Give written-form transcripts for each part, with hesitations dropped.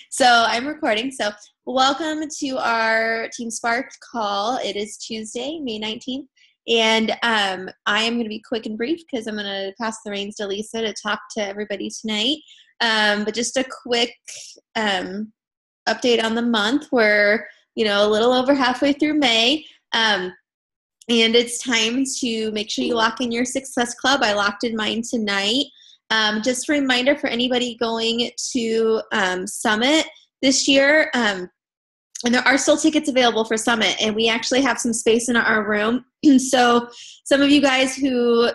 So I'm recording. So welcome to our Team Spark call. It is Tuesday, May 19th. And I am going to be quick and brief because I'm going to pass the reins to Lisa to talk to everybody tonight. But just a quick update on the month. We're, a little over halfway through May. And it's time to make sure you lock in your Success Club. I locked in mine tonight. Just a reminder for anybody going to Summit this year, and there are still tickets available for Summit, and we actually have some space in our room. So some of you guys who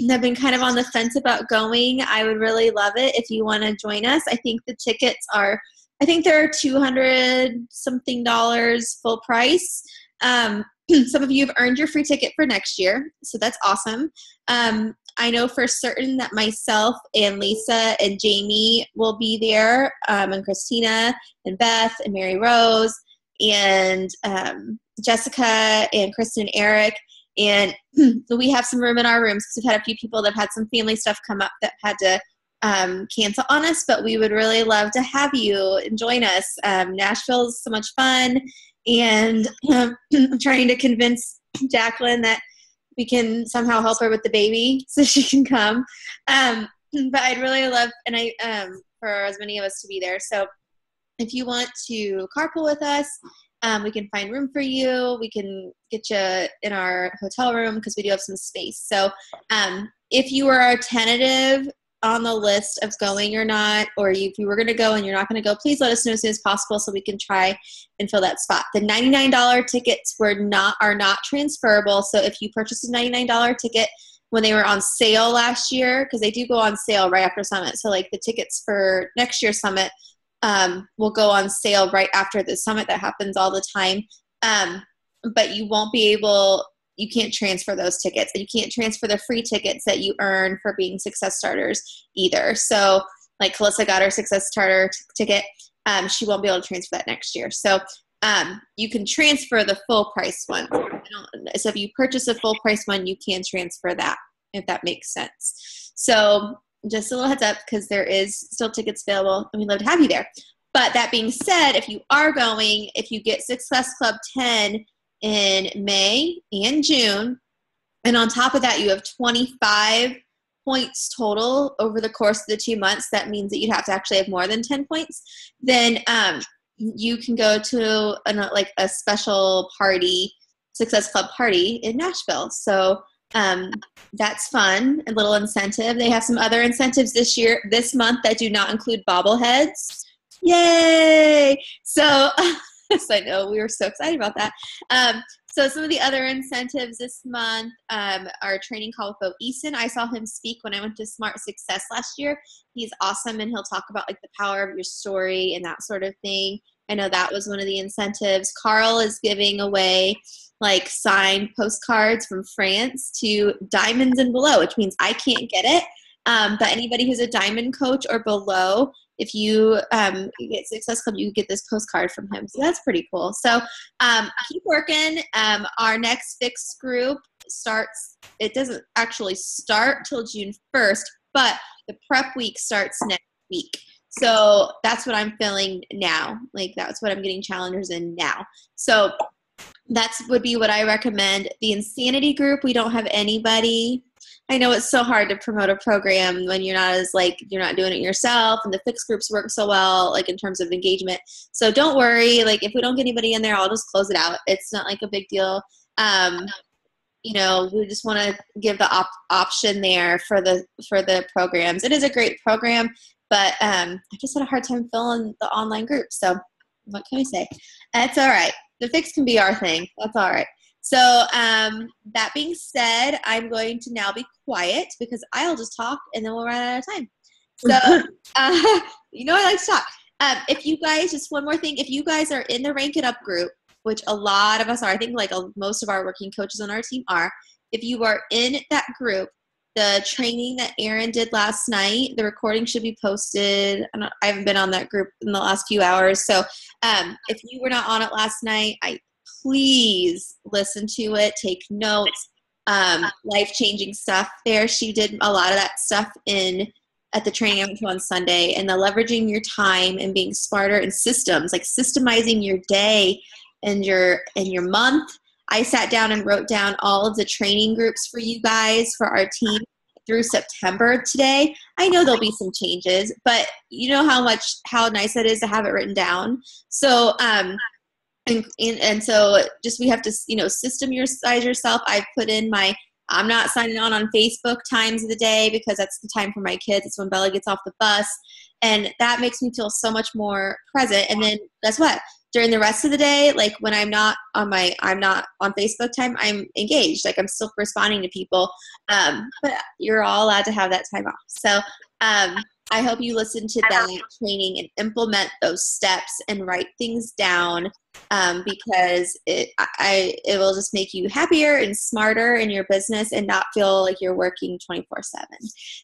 have been kind of on the fence about going, I would really love it if you want to join us. I think the tickets are, they're $200 something full price. Some of you have earned your free ticket for next year, so that's awesome. I know for certain that myself and Lisa and Jamie will be there, and Christina and Beth and Mary Rose and Jessica and Kristen and Eric. And we have some room in our rooms because we've had a few people that have had some family stuff come up that had to cancel on us, but we would really love to have you and join us. Nashville is so much fun, and I'm trying to convince Jacqueline that we can somehow help her with the baby so she can come. But I'd really love, for as many of us to be there. So if you want to carpool with us, we can find room for you. We can get you in our hotel room because we do have some space. So if you are tentative on the list of going or not, or if you were going to go and you're not going to go, please let us know as soon as possible so we can try and fill that spot. The $99 tickets are not transferable. So if you purchased a $99 ticket when they were on sale last year, because they do go on sale right after Summit. So like the tickets for next year's Summit will go on sale right after the Summit. That happens all the time. But you can't transfer those tickets, and you can't transfer the free tickets that you earn for being Success Starters either. So like Calissa got her Success Starter ticket. She won't be able to transfer that next year. So you can transfer the full price one. So if you purchase a full price one, you can transfer that, if that makes sense. So just a little heads up, because there is still tickets available, and we'd love to have you there. But that being said, if you are going, if you get Success Club 10 in May and June, and on top of that you have 25 points total over the course of the 2 months, that means that you'd have to actually have more than 10 points, then you can go to a special party, Success Club party in Nashville. So that's fun, a little incentive. They have some other incentives this month that do not include bobbleheads. Yay! So I know we were so excited about that. So some of the other incentives this month are a training call with Bo Eason. I saw him speak when I went to Smart Success last year. He's awesome, and he'll talk about like the power of your story and that sort of thing. I know that was one of the incentives. Carl is giving away like signed postcards from France to diamonds and below, which means I can't get it. But anybody who's a diamond coach or below, if you get Success Club, you get this postcard from him. So that's pretty cool. So keep working. Our next fixed group it doesn't actually start till June 1st, but the prep week starts next week. So that's what I'm feeling now. Like that's what I'm getting challengers in now. So would be what I recommend. The Insanity group, we don't have anybody. I know it's so hard to promote a program when you're not doing it yourself, and the fixed groups work so well, like in terms of engagement. So don't worry, like if we don't get anybody in there, I'll just close it out. It's not like a big deal. We just want to give the option there for the programs. It is a great program, but I just had a hard time filling the online group. So what can we say? That's all right. The fix can be our thing. That's all right. So that being said, I'm going to now be quiet because I'll just talk and then we'll run out of time. So, I like to talk. If you guys, just one more thing, if you guys are in the Rank It Up group, which a lot of us are, I think like most of our working coaches on our team are, if you are in that group, the training that Erin did last night, the recording should be posted. I haven't been on that group in the last few hours. So if you were not on it last night, please listen to it, take notes, life-changing stuff there. She did a lot of that stuff in at the training I went to on Sunday, and the leveraging your time and being smarter in systems, like systemizing your day and your month. I sat down and wrote down all of the training groups for you guys, for our team through September today. I know there'll be some changes, but you know how nice that is to have it written down. So, and so just, we have to, systemize yourself. I've put in I'm not signing on Facebook times of the day because that's the time for my kids. It's when Bella gets off the bus. And that makes me feel so much more present. And then guess what? During the rest of the day, like when I'm not on Facebook time, I'm engaged. Like I'm still responding to people. But you're all allowed to have that time off. So I hope you listen to that training and implement those steps and write things down, because it will just make you happier and smarter in your business and not feel like you're working 24/7.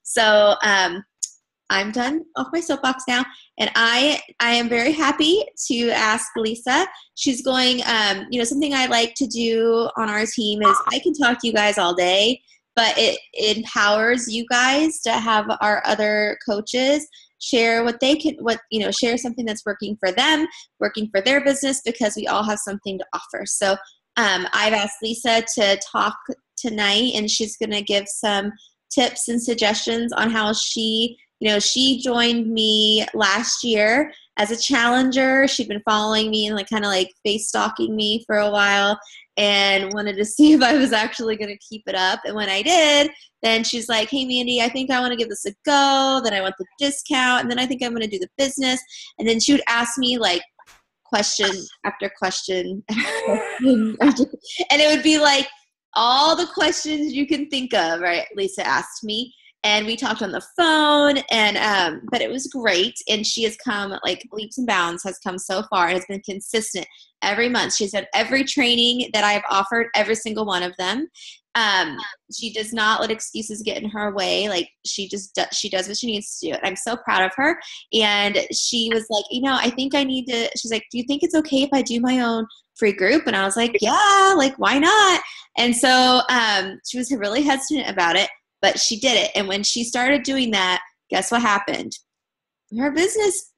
So I'm done off my soapbox now, and I am very happy to ask Lisa. She's going, something I like to do on our team is I can talk to you guys all day, but it empowers you guys to have our other coaches share share something that's working for them, working for their business, because we all have something to offer. So I've asked Lisa to talk tonight, and she's going to give some tips and suggestions on how she joined me last year as a challenger. She'd been following me and kind of face stalking me for a while, and wanted to see if I was actually going to keep it up. And when I did, then she's like, hey, Mandy, I think I want to give this a go. Then I want the discount. And then I think I'm going to do the business. And then she would ask me question after question after question. And it would be all the questions you can think of, right? Lisa asked me. And we talked on the phone, and but it was great. And she has come leaps and bounds, has come so far, and has been consistent every month. She's done every training that I've offered, every single one of them. She does not let excuses get in her way. She does what she needs to do. And I'm so proud of her. And she was like, I think I need to. She's like, do you think it's okay if I do my own free group? And I was like, yeah, why not? And so she was really hesitant about it. But she did it. And when she started doing that, guess what happened? Her business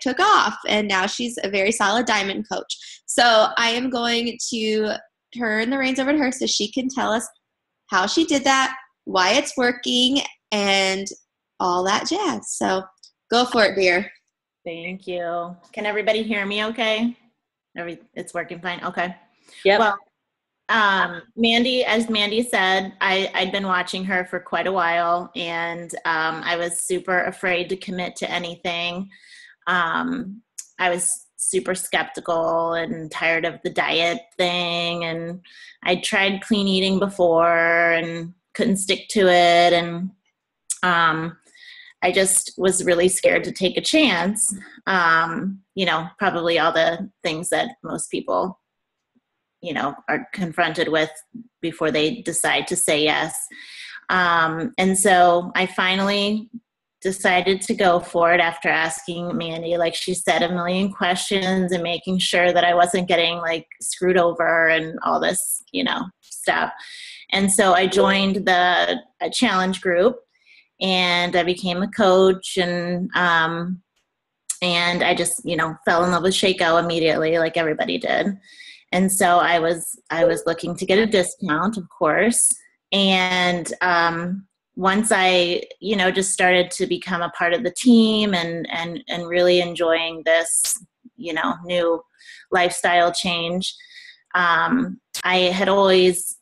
took off, and now she's a very solid diamond coach. So I am going to turn the reins over to her so she can tell us how she did that, why it's working, and all that jazz. So go for it, dear. Thank you. Can everybody hear me okay? It's working fine? Okay. Yep. Well, Mandy, as Mandy said, I'd been watching her for quite a while, and I was super afraid to commit to anything. I was super skeptical and tired of the diet thing, and I tried clean eating before and couldn't stick to it, and I just was really scared to take a chance. Probably all the things that most people are confronted with before they decide to say yes. And so I finally decided to go for it after asking Mandy, like she said, a million questions and making sure that I wasn't getting screwed over and all this, stuff. And so I joined a challenge group, and I became a coach, and I just, fell in love with Shakeout immediately, like everybody did. And so I was looking to get a discount, of course. And once I, just started to become a part of the team and really enjoying this, new lifestyle change, I had always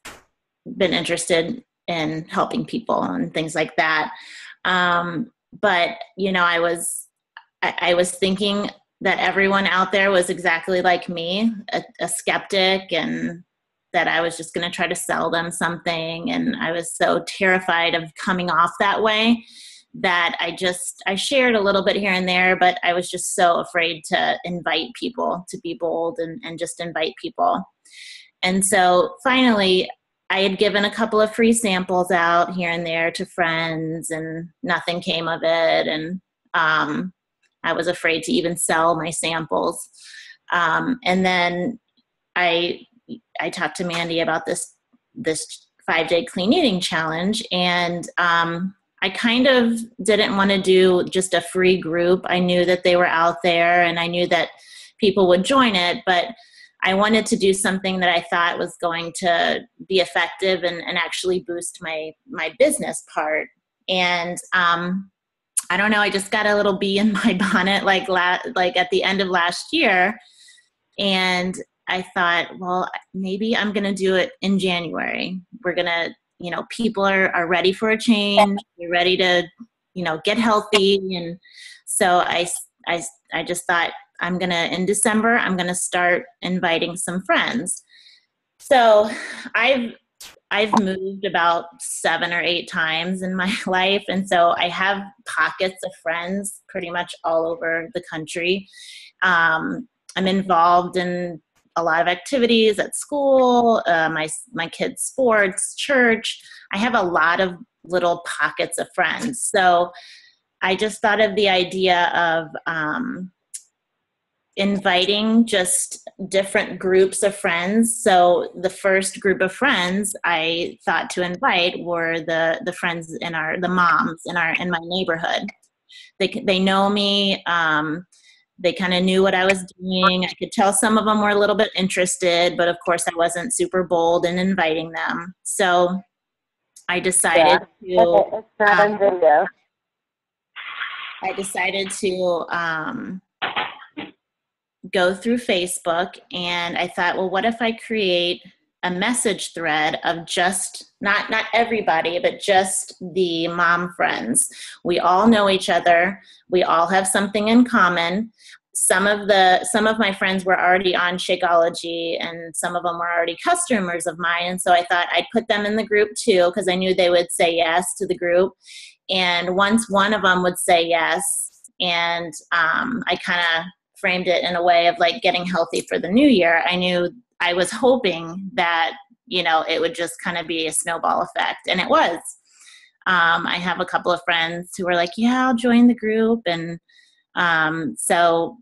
been interested in helping people and things like that. But, I was thinking that everyone out there was exactly like me, a skeptic, and that I was just going to try to sell them something. And I was so terrified of coming off that way that I shared a little bit here and there, but I was just so afraid to invite people, to be bold and just invite people. And so finally, I had given a couple of free samples out here and there to friends, and nothing came of it. And I was afraid to even sell my samples. And then I talked to Mandy about this 5-day clean eating challenge, and I I kind of didn't want to do just a free group. I knew that they were out there and I knew that people would join it, but I wanted to do something that I thought was going to be effective and actually boost my business part. And I don't know, I just got a little bee in my bonnet like at the end of last year. And I thought, well, maybe I'm going to do it in January. We're going to, people are ready for a change. They're ready to, get healthy. And so I just thought in December, I'm going to start inviting some friends. So I've moved about 7 or 8 times in my life. And so I have pockets of friends pretty much all over the country. I'm involved in a lot of activities at school, my kids' sports, church. I have a lot of little pockets of friends. So I just thought of the idea of inviting just different groups of friends. So the first group of friends I thought to invite were the friends the moms in my neighborhood. They know me. They kind of knew what I was doing. I could tell some of them were a little bit interested, but of course I wasn't super bold in inviting them. So I decided to go through Facebook, and I thought, well, what if I create a message thread of just not everybody, but just the mom friends. We all know each other. We all have something in common. Some of my friends were already on Shakeology, and some of them were already customers of mine. And so I thought I'd put them in the group too, because I knew they would say yes to the group. And once one of them would say yes, and I kind of framed it in a way of like getting healthy for the new year, I was hoping that, it would just kind of be a snowball effect. And it was. I have a couple of friends who were like, yeah, I'll join the group. And so,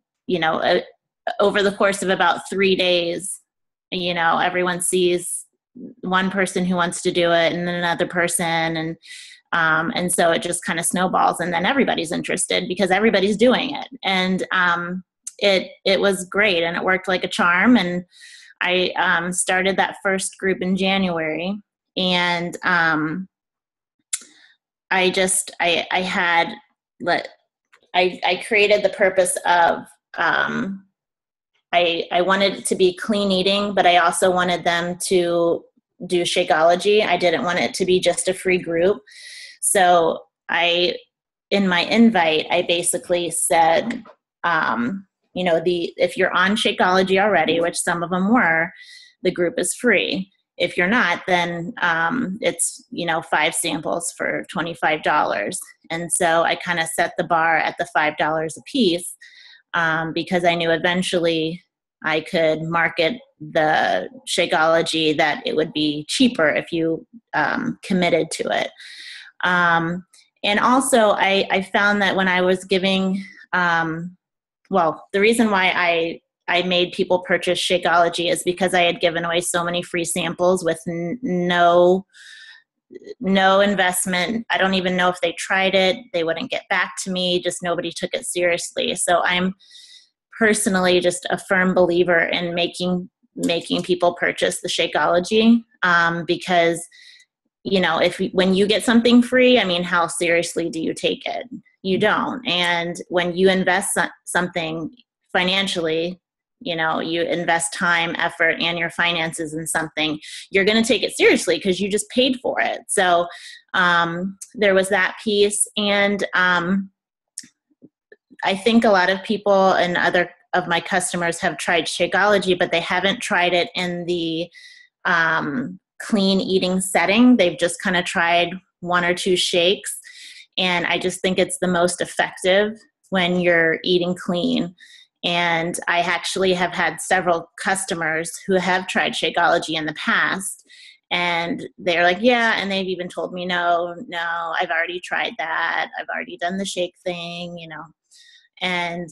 over the course of about 3 days, everyone sees one person who wants to do it and then another person. And so it just kind of snowballs, and then everybody's interested because everybody's doing it. And it was great, and it worked like a charm. And I started that first group in January, and I created the purpose of I wanted it to be clean eating, but I also wanted them to do Shakeology. I didn't want it to be just a free group. So in my invite, I basically said, if you're on Shakeology already, which some of them were, the group is free. If you're not, then it's 5 samples for $25. And so I kind of set the bar at the $5 a piece, because I knew eventually I could market the Shakeology that it would be cheaper if you committed to it. And also I found that when I was giving the reason why I made people purchase Shakeology is because I had given away so many free samples with no investment. I don't even know if they tried it. They wouldn't get back to me. Just nobody took it seriously. So I'm personally just a firm believer in making people purchase the Shakeology, because when you get something free, how seriously do you take it? You don't. And when you invest something financially, you invest time, effort, and your finances in something, you're going to take it seriously because you just paid for it. So there was that piece. And I think a lot of people and other of my customers have tried Shakeology, but they haven't tried it in the clean eating setting. They've just kind of tried 1 or 2 shakes. And I just think it's the most effective when you're eating clean. And I actually have had several customers who have tried Shakeology in the past, and they're like, yeah, and they've even told me, no, I've already tried that. I've already done the shake thing, and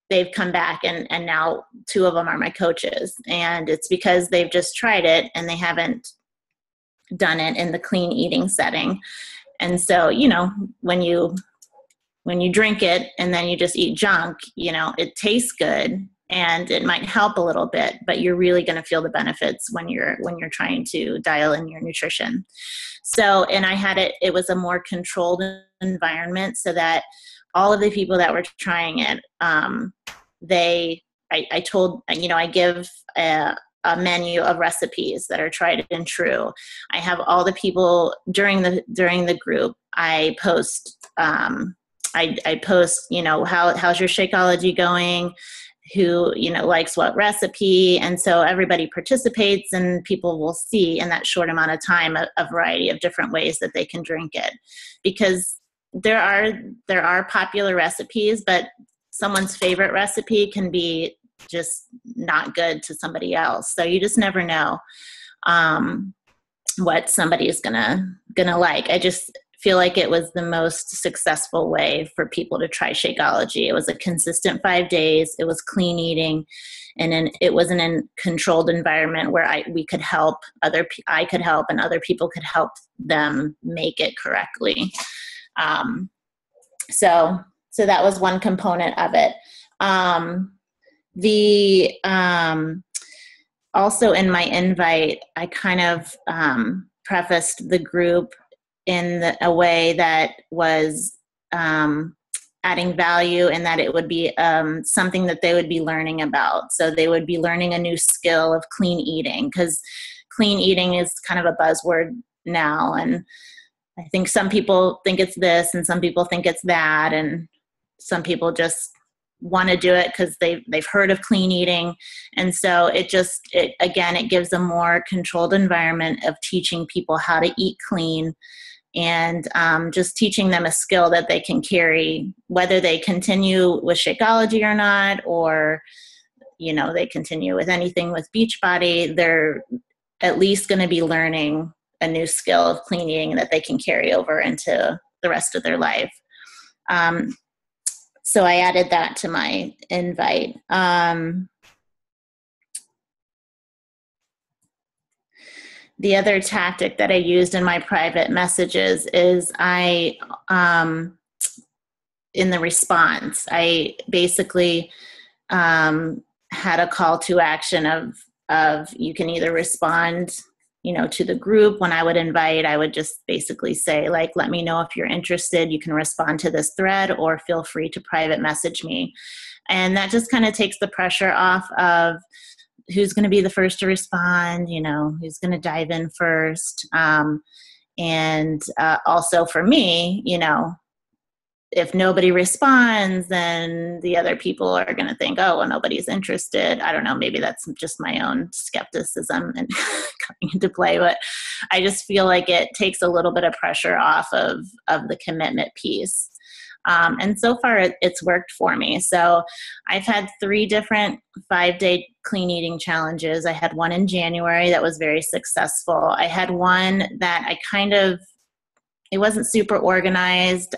they've come back, and now 2 of them are my coaches. And it's because they've just tried it and they haven't done it in the clean eating setting. And so, when you drink it and then you just eat junk, it tastes good and it might help a little bit, but you're really going to feel the benefits when you're trying to dial in your nutrition. So, and it was a more controlled environment so that all of the people that were trying it, I give a menu of recipes that are tried and true. I have all the people during the group. I post, I post, how's your Shakeology going? Who, likes what recipe. And so everybody participates and people will see in that short amount of time a variety of different ways that they can drink it. Because there are popular recipes, but someone's favorite recipe can be just not good to somebody else. So you just never know what somebody is gonna like. I just feel like it was the most successful way for people to try Shakeology. It was a consistent 5 days. It was clean eating, and then it was in a controlled environment where I could help and other people could help them make it correctly. So that was one component of it. Also in my invite, I kind of prefaced the group in a way that was adding value, and that it would be something that they would be learning about. So they would be learning a new skill of clean eating, because clean eating is kind of a buzzword now. And I think some people think it's this and some people think it's that. And some people just want to do it because they've heard of clean eating. And so it gives a more controlled environment of teaching people how to eat clean, and just teaching them a skill that they can carry, whether they continue with Shakeology or not, or, they continue with anything with Beachbody, they're at least going to be learning a new skill of clean eating that they can carry over into the rest of their life. So I added that to my invite. The other tactic that I used in my private messages is in the response, I basically had a call to action of you can either respond, to the group. When I would invite, I would just basically say, like, let me know if you're interested. You can respond to this thread or feel free to private message me. And that just kind of takes the pressure off of who's going to be the first to respond, who's going to dive in first. And also for me, if nobody responds, then the other people are going to think, oh, well, nobody's interested. I don't know, maybe that's just my own skepticism and coming into play, but I just feel like it takes a little bit of pressure off of the commitment piece. And so far it's worked for me. So I've had 3 different 5-day clean eating challenges. I had one in January that was very successful. I had one that it wasn't super organized.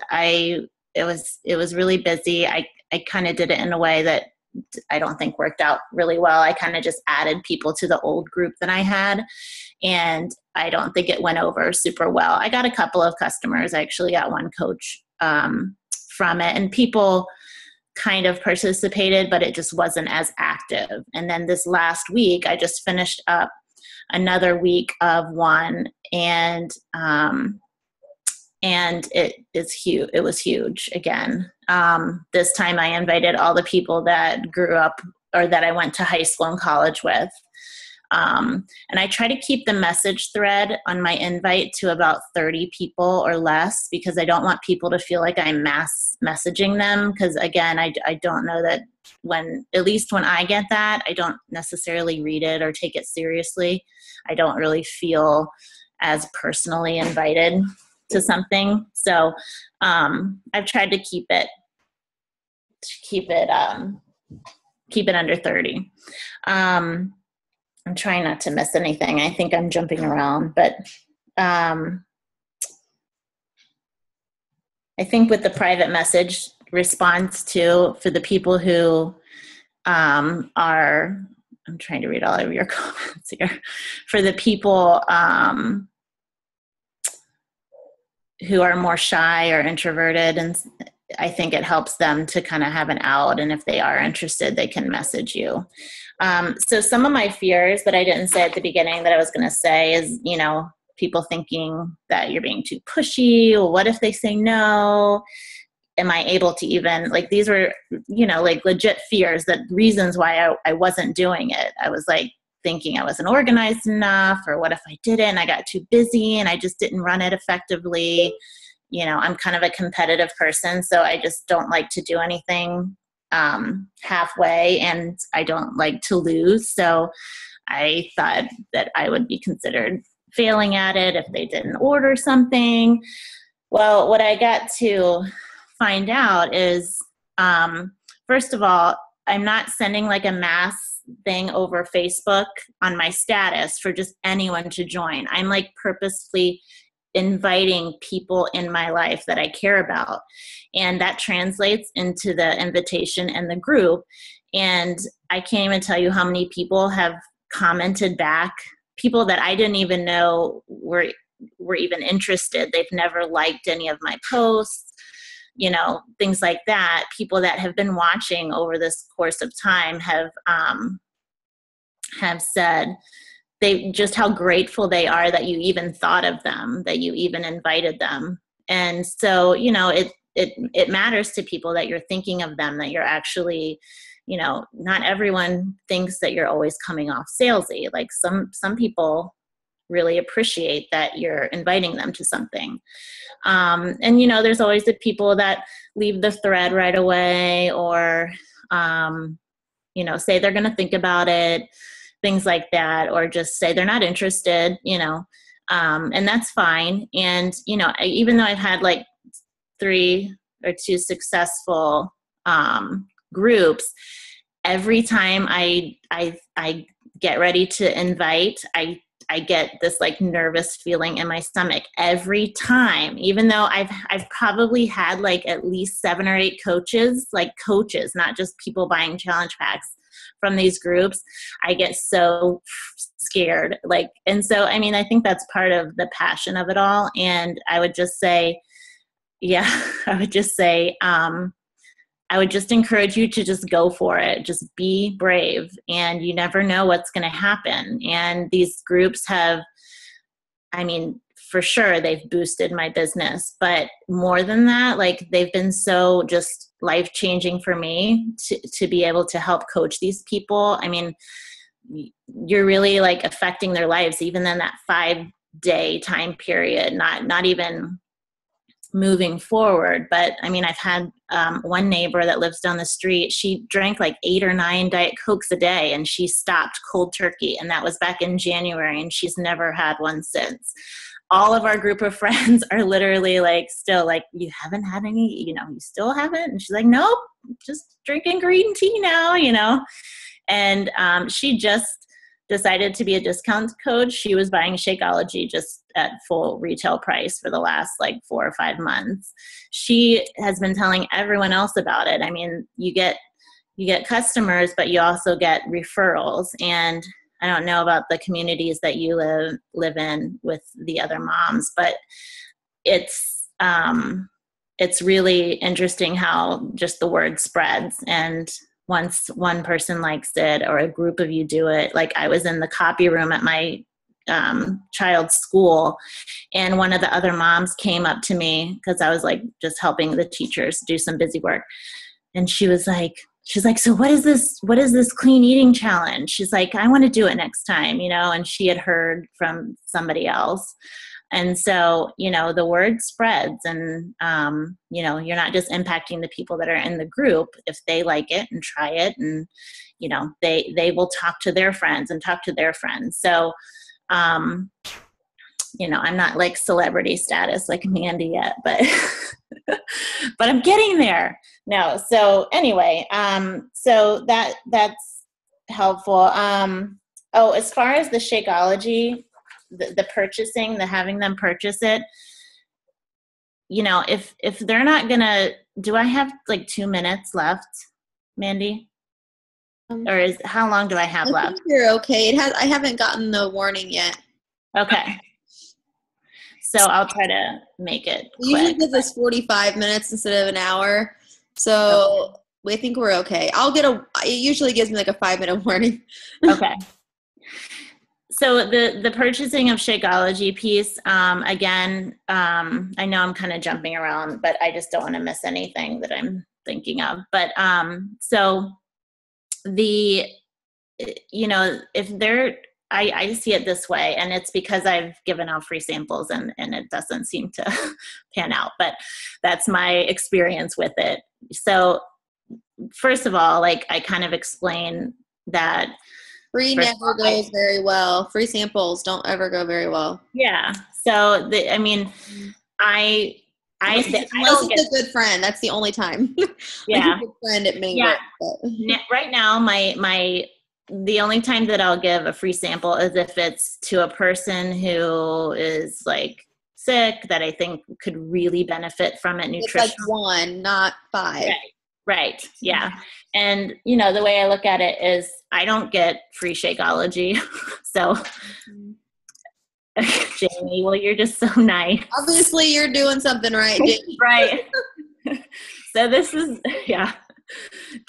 It was really busy. I kind of did it in a way that I don't think worked out really well. I kind of just added people to the old group that I had, and I don't think it went over super well. I got a couple of customers. I actually got one coach from it, and people kind of participated, but it just wasn't as active. And then this last week, I just finished up another week of one, and it was huge again. This time I invited all the people that grew up or that I went to high school and college with. And I try to keep the message thread on my invite to about 30 people or less, because I don't want people to feel like I'm mass messaging them. Because again, I don't know that at least when I get that, I don't necessarily read it or take it seriously. I don't really feel as personally invited to something. So I've tried to keep it under 30. I'm trying not to miss anything. I think I'm jumping around, but I think with the private message response too, for the people who I'm trying to read all of your comments here. For the people who are more shy or introverted, and I think it helps them to kind of have an out, and if they are interested, they can message you. So some of my fears that I didn't say at the beginning that I was going to say is, you know, people thinking that you're being too pushy, or what if they say no? Am I able to even, like, these were, you know, like legit fears, that reasons why I wasn't doing it. I was like thinking I wasn't organized enough, or what if I didn't, I got too busy and I just didn't run it effectively. You know, I'm kind of a competitive person, so I just don't like to do anything halfway, and I don't like to lose. So I thought that I would be considered failing at it if they didn't order something. Well, what I got to find out is, first of all, I'm not sending like a mass thing over Facebook on my status for just anyone to join. I'm like purposefully inviting people in my life that I care about. And that translates into the invitation and the group. And I can't even tell you how many people have commented back, people that I didn't even know were even interested. They've never liked any of my posts, you know, things like that. People that have been watching over this course of time have said they just how grateful they are that you even thought of them, that you even invited them. And so, you know, it matters to people that you're thinking of them, that you're actually, you know, not everyone thinks that you're always coming off salesy. Like some people really appreciate that you're inviting them to something. And, you know, there's always the people that leave the thread right away, or, you know, say they're going to think about it, things like that, or just say they're not interested, you know, and that's fine. And, you know, even though I've had like 3 or 2 successful groups, every time I get ready to invite, I get this like nervous feeling in my stomach every time, even though I've probably had like at least 7 or 8 coaches, not just people buying challenge packs from these groups. I get so scared. And so, I mean, I think that's part of the passion of it all. And I would just say, I would just encourage you to just go for it. Just be brave, and you never know what's going to happen. And these groups have, I mean, for sure they've boosted my business, but more than that, like they've been so just life-changing for me to be able to help coach these people. I mean, you're really like affecting their lives, even in that 5-day time period, not even moving forward. But I mean, I've had one neighbor that lives down the street. She drank like 8 or 9 Diet Cokes a day, and she stopped cold turkey. And that was back in January, and she's never had one since. All of our group of friends are literally like, still like, you haven't had any, you know, you still haven't? And she's like, nope, just drinking green tea now, you know? And she just decided to be a discount coach. She was buying Shakeology just at full retail price for the last like 4 or 5 months. She has been telling everyone else about it. I mean, you get customers, but you also get referrals. And I don't know about the communities that you live in with the other moms, but it's really interesting how just the word spreads. And once one person likes it, or a group of you do it, like I was in the copy room at my child's school, and one of the other moms came up to me because I was like just helping the teachers do some busy work. And she's like, so what is this clean eating challenge? She's like, I want to do it next time, you know, and she had heard from somebody else. And so, you know, the word spreads, and, you know, you're not just impacting the people that are in the group. If they like it and try it, and, you know, they will talk to their friends and talk to their friends. So, you know, I'm not like celebrity status like Mandy yet, but, but I'm getting there. No. So anyway, so that's helpful. As far as the Shakeology, the purchasing, the having them purchase it, you know, if they're not gonna, do I have like 2 minutes left, Mandy? Or how long do I have left? I think you're okay. I haven't gotten the warning yet. Okay. So I'll try to make it Usually quick. gives us 45 minutes instead of an hour. So we think we're okay. It usually gives me like a 5-minute warning. Okay. So the purchasing of Shakeology piece, again, I know I'm kind of jumping around, but I just don't want to miss anything that I'm thinking of. But so the, if they're, I see it this way, and it's because I've given out free samples and it doesn't seem to pan out, but that's my experience with it. So first of all, like I kind of explain that Free never goes very well. Free samples don't ever go very well. Yeah. So I unless it's a good friend. That's the only time. Yeah. Like a good friend, it may work. But. Right now, the only time that I'll give a free sample is if it's to a person who is like sick that I think could really benefit from it nutritionally. It's like 1, not 5. Right. Yeah. And, the way I look at it is I don't get free Shakeology. So, Jamie, well, you're just so nice. Obviously, you're doing something right, Jamie. Right. So this is,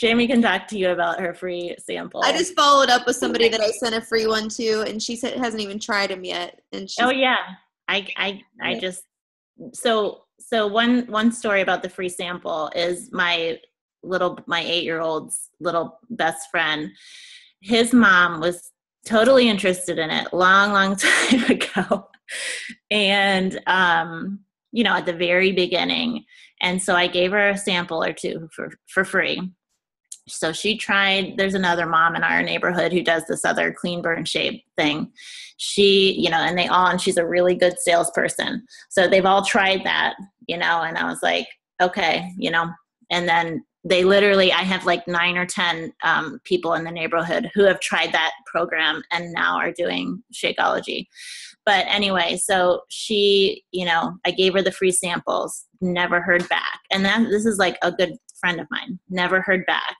Jamie can talk to you about her free sample. I just followed up with somebody that I sent a free one to, and she said hasn't even tried them yet. And oh yeah, I just so one story about the free sample is my 8-year-old's little best friend. His mom was totally interested in it long time ago, and at the very beginning. And so I gave her a sample or two for free. So she tried, there's another mom in our neighborhood who does this other clean burn shape thing. She, and she's a really good salesperson. So they've all tried that, and I was like, okay, and then they literally, I have like 9 or 10 people in the neighborhood who have tried that program and now are doing Shakeology. But anyway, so she, I gave her the free samples, never heard back. And this is like a good friend of mine, never heard back,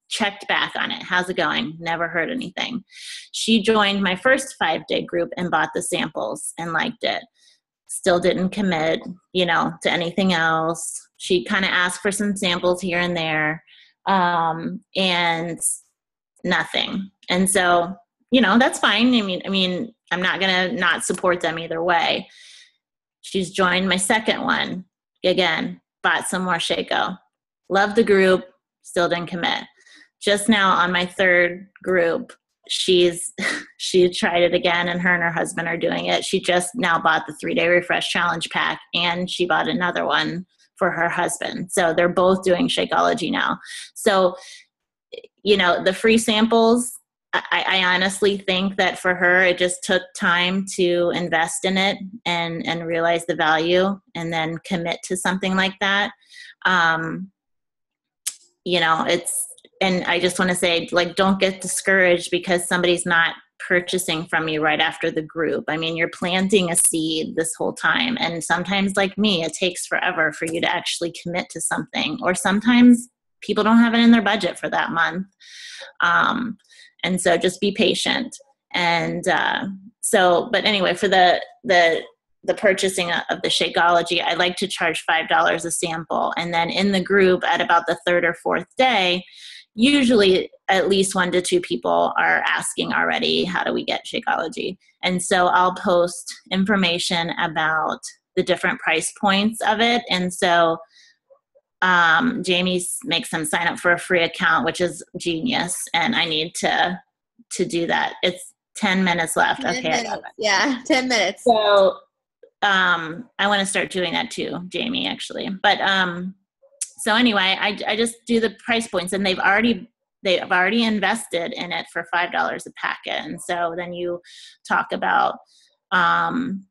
checked back on it. How's it going? Never heard anything. She joined my first 5-day group and bought the samples and liked it. Still didn't commit, to anything else. She kind of asked for some samples here and there, and nothing. And so, that's fine. I mean, I'm not going to not support them either way. She's joined my second one. Again, bought some more Shako. Loved the group, still didn't commit. Just now on my third group, she tried it again, and her husband are doing it. She just now bought the 3-day refresh challenge pack, and she bought another one for her husband. So they're both doing Shakeology now. So, the free samples, I honestly think that for her, it just took time to invest in it and realize the value and then commit to something like that. And I just want to say, like, don't get discouraged because somebody's not purchasing from you right after the group. I mean, you're planting a seed this whole time. And sometimes, like me, it takes forever for you to actually commit to something. Or sometimes people don't have it in their budget for that month. And so just be patient. And but anyway, for the purchasing of the Shakeology, I like to charge $5 a sample. And then in the group at about the 3rd or 4th day, usually at least 1 to 2 people are asking already, how do we get Shakeology? And so I'll post information about the different price points of it. And so Jamie makes them sign up for a free account, which is genius. And I need to do that. It's 10 minutes left. 10 okay. minutes. Yeah, 10 minutes. So I want to start doing that too, Jamie, actually. But so anyway, I just do the price points, and they've already invested in it for $5 a packet. And so then you talk about, well,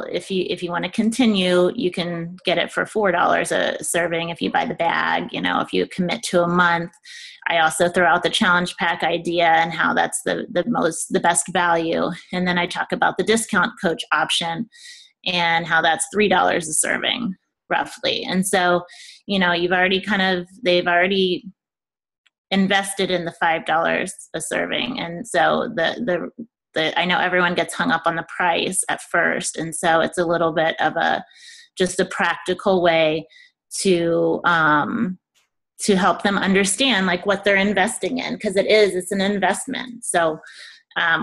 if you want to continue, you can get it for $4 a serving if you buy the bag. If you commit to a month. I also throw out the challenge pack idea and how that's the best value. And then I talk about the discount coach option and how that's $3 a serving roughly. And so, they've already invested in the $5 a serving. And so the I know everyone gets hung up on the price at first. And so it's a little bit of just a practical way to help them understand like what they're investing in, because it's an investment. So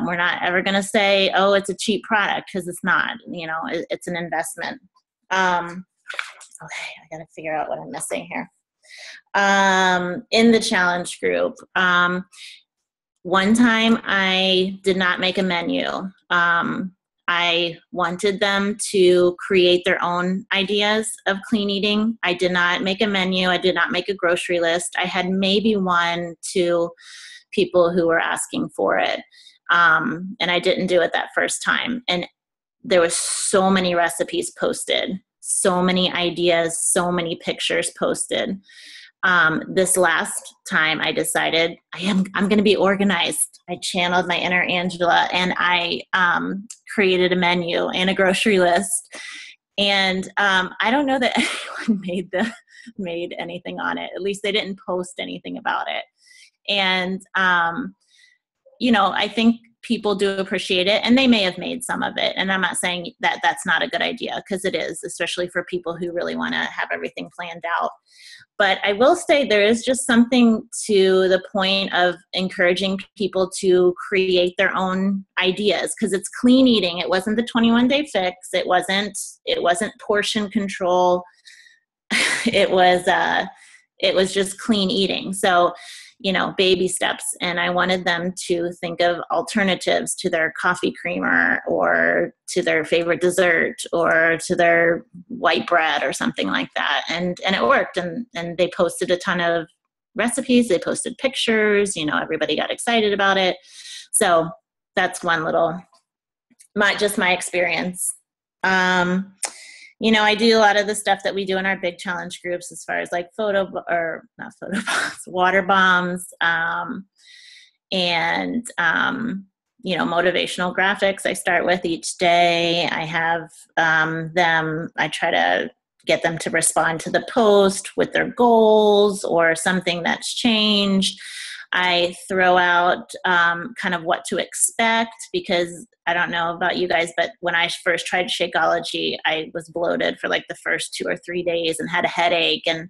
we're not ever going to say, oh, it's a cheap product, because it's not. It's an investment. Okay, I got to figure out what I'm missing here. In the challenge group, one time I did not make a menu. I wanted them to create their own ideas of clean eating. I did not make a menu. I did not make a grocery list. I had maybe 1-2 people who were asking for it. And I didn't do it that first time. And there was so many recipes posted, so many ideas, so many pictures posted. This last time I decided I'm going to be organized. I channeled my inner Angela, and I created a menu and a grocery list. And I don't know that anyone made anything on it. At least they didn't post anything about it. And, I think people do appreciate it, and they may have made some of it. And I'm not saying that that's not a good idea, because it is, especially for people who really want to have everything planned out. But I will say there is just something to the point of encouraging people to create their own ideas, because it's clean eating. It wasn't the 21-day fix. It wasn't portion control. It was just clean eating. So, baby steps. And I wanted them to think of alternatives to their coffee creamer, or to their favorite dessert, or to their white bread, or something like that. And it worked. And they posted a ton of recipes. They posted pictures, everybody got excited about it. So that's one little, my experience. I do a lot of the stuff that we do in our big challenge groups, as far as like water bombs, and motivational graphics I start with each day. I have I try to get them to respond to the post with their goals or something that's changed. I throw out kind of what to expect, because I don't know about you guys, but when I first tried Shakeology, I was bloated for like the first 2 or 3 days and had a headache. And,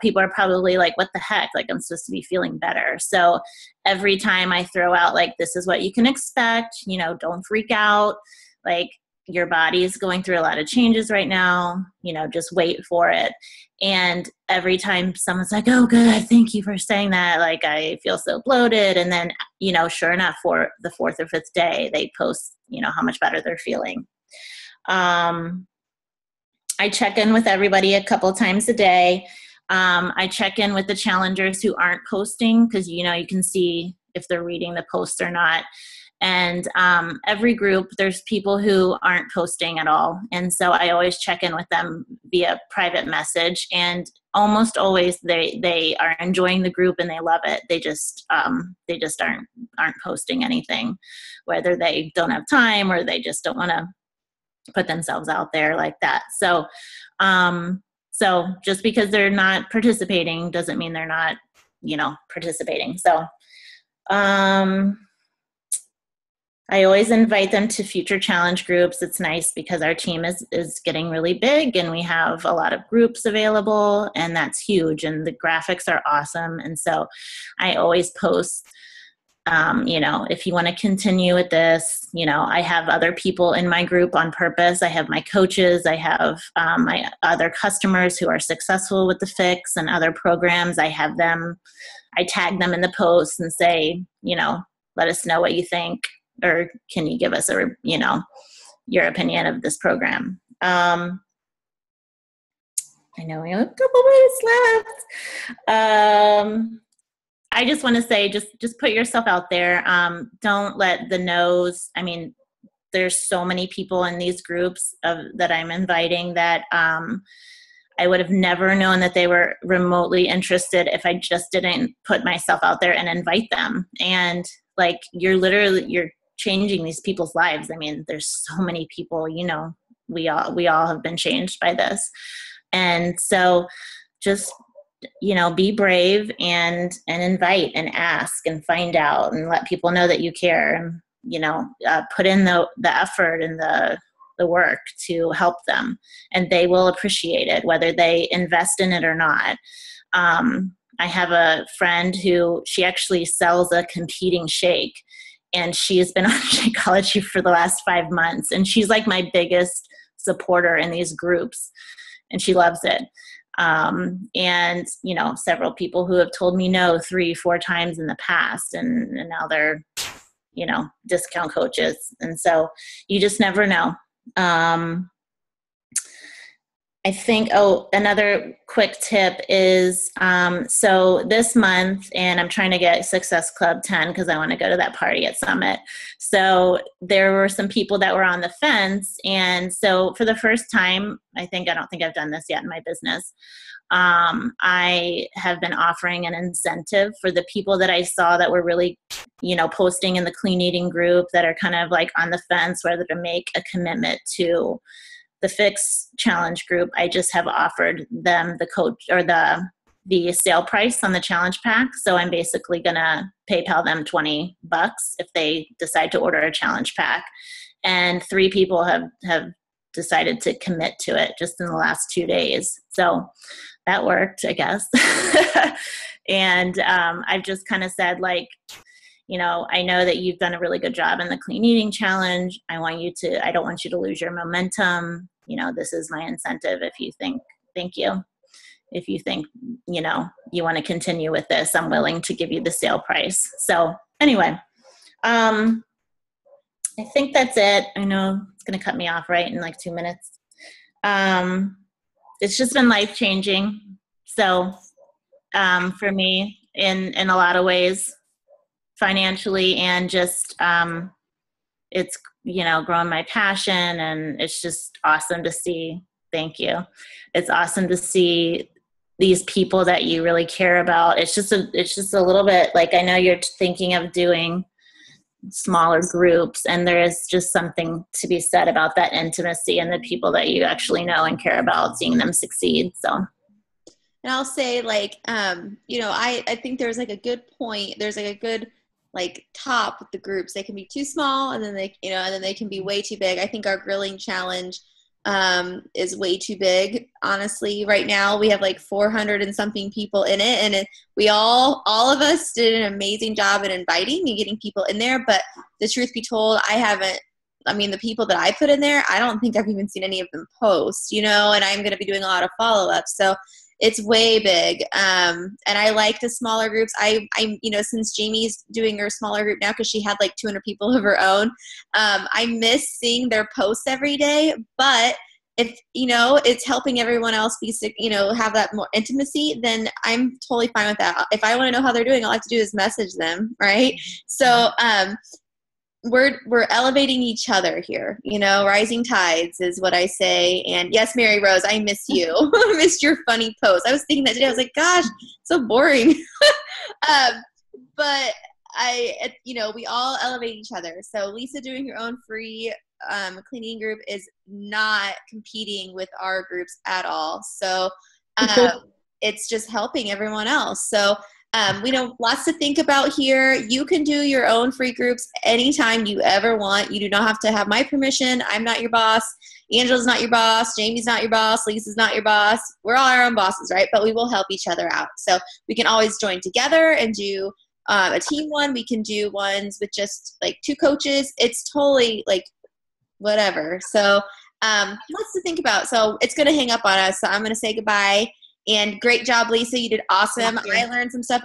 people are probably like, what the heck? Like, I'm supposed to be feeling better. So every time I throw out, like, this is what you can expect, don't freak out. Like, your body's going through a lot of changes right now, just wait for it. And every time someone's like, oh, good, thank you for saying that, like, I feel so bloated. And then, sure enough, for the 4th or 5th day, they post, how much better they're feeling. I check in with everybody a couple times a day. I check in with the challengers who aren't posting, because, you can see if they're reading the post or not. And every group, there's people who aren't posting at all. And so I always check in with them via private message. And almost always they are enjoying the group and they love it. They just aren't posting anything, whether they don't have time or they just don't want to put themselves out there like that. So just because they're not participating doesn't mean they're not, participating. So I always invite them to future challenge groups. It's nice because our team is getting really big, and we have a lot of groups available, and that's huge. And the graphics are awesome. And so I always post, if you want to continue with this, I have other people in my group on purpose. I have my coaches. I have my other customers who are successful with the fix and other programs. I tag them in the post and say, let us know what you think. Or can you give us your opinion of this program? I know we have a couple minutes left. I just want to say, just put yourself out there. Don't let the no's. I mean, there's so many people in these groups that I'm inviting that I would have never known that they were remotely interested if I just didn't put myself out there and invite them. And like, you're changing these people's lives. I mean, there's so many people, we all have been changed by this. And so just, be brave and invite and ask and find out and let people know that you care. put in the effort and the work to help them, and they will appreciate it, whether they invest in it or not. I have a friend who, she actually sells a competing shake, and she has been on Shakeology for the last 5 months, and she's like my biggest supporter in these groups, and she loves it. And several people who have told me no 3-4 times in the past, and now they're discount coaches. And so you just never know. I think, another quick tip is, so this month, and I'm trying to get Success Club 10 because I want to go to that party at Summit. So there were some people that were on the fence. And so for the first time, I don't think I've done this yet in my business. I have been offering an incentive for the people that I saw that were really, posting in the clean eating group, that are kind of like on the fence whether to make a commitment to the Fix Challenge group. I just have offered them the coach or the sale price on the challenge pack. So I'm basically going to PayPal them $20 if they decide to order a challenge pack. And 3 people have decided to commit to it just in the last 2 days. So that worked, I guess. And I've just kind of said, like, I know that you've done a really good job in the clean eating challenge. I don't want you to lose your momentum. This is my incentive. If you think you want to continue with this, I'm willing to give you the sale price. So anyway, I think that's it. I know it's going to cut me off right in like 2 minutes. It's just been life-changing. So for me, in a lot of ways, financially, and just it's grown my passion, and it's just awesome to see. Thank you. It's awesome to see these people that you really care about. It's just a little bit like, I know you're thinking of doing smaller groups, and there is just something to be said about that intimacy and the people that you actually know and care about, seeing them succeed. So. And I'll say, like, I think there's like a good point. There's like a good top with the groups. They can be too small, and then they can be way too big. I think our grilling challenge is way too big. Honestly, right now we have like 400 and something people in it, and we all of us did an amazing job at inviting and getting people in there. But the truth be told, the people that I put in there, I don't think I've even seen any of them post, and I'm going to be doing a lot of follow-ups. So it's way big. And I like the smaller groups. I since Jamie's doing her smaller group now, because she had like 200 people of her own, I miss seeing their posts every day. But if, it's helping everyone else have that more intimacy, then I'm totally fine with that. If I want to know how they're doing, all I have to do is message them. Right. So, we're elevating each other here, rising tides is what I say. And yes, Mary Rose, I miss you. I missed your funny post. I was thinking that today. I was like, gosh, so boring. But we all elevate each other. So Lisa doing her own free cleaning group is not competing with our groups at all. So it's just helping everyone else. So we know lots to think about here. You can do your own free groups anytime you ever want. You do not have to have my permission. I'm not your boss. Angela's not your boss. Jamie's not your boss. Lisa's not your boss. We're all our own bosses, right? But we will help each other out. So we can always join together and do a team one. We can do ones with just like 2 coaches. It's totally like whatever. So lots to think about. So it's going to hang up on us. So I'm going to say goodbye. And great job, Lisa. You did awesome. I learned some stuff.